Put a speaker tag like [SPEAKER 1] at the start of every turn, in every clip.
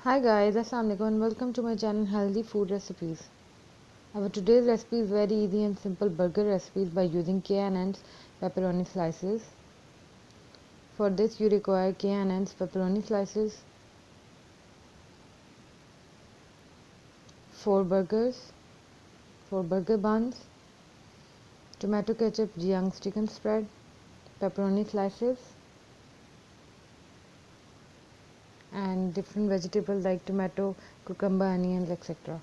[SPEAKER 1] Hi guys, Assalamu alaikum and welcome to my channel Healthy Food Recipes. Our today's recipe is very easy and simple burger recipes by using k&Ns pepperoni slices. For this you require k&Ns pepperoni slices, 4 burgers, 4 burger buns, tomato ketchup Young's chicken spread, pepperoni slices and different vegetables like tomato, cucumber, onions, etc.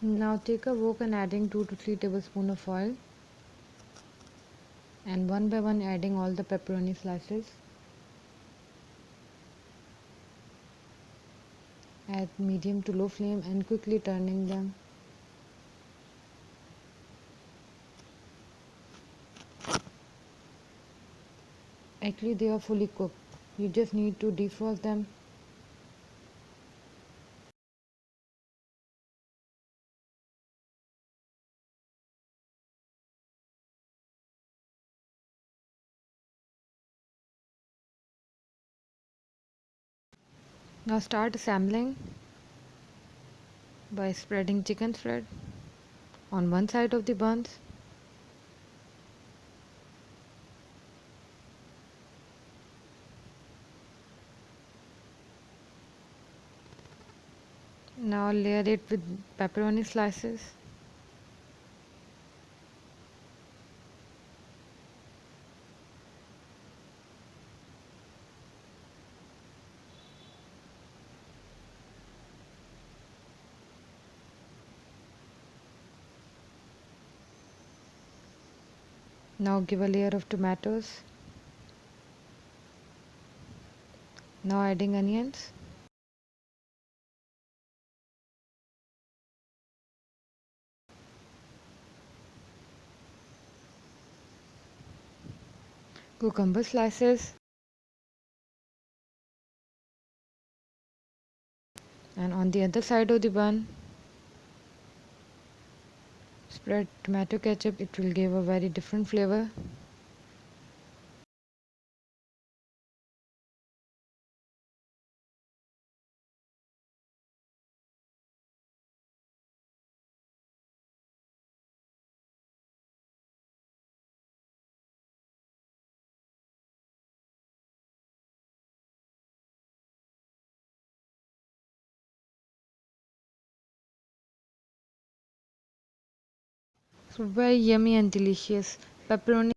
[SPEAKER 1] Now take a wok and adding 2 to 3 tablespoons of oil and one by one adding all the pepperoni slices. At medium to low flame and quickly turning them. Actually they are fully cooked. You just need to defrost them. Now start assembling by spreading chicken spread on one side of the buns. Now layer it with pepperoni slices. Now give a layer of tomatoes. Now adding onions. Cucumber slices. And on the other side of the bun spread tomato ketchup. It will give a very different flavor. So very yummy and delicious pepperoni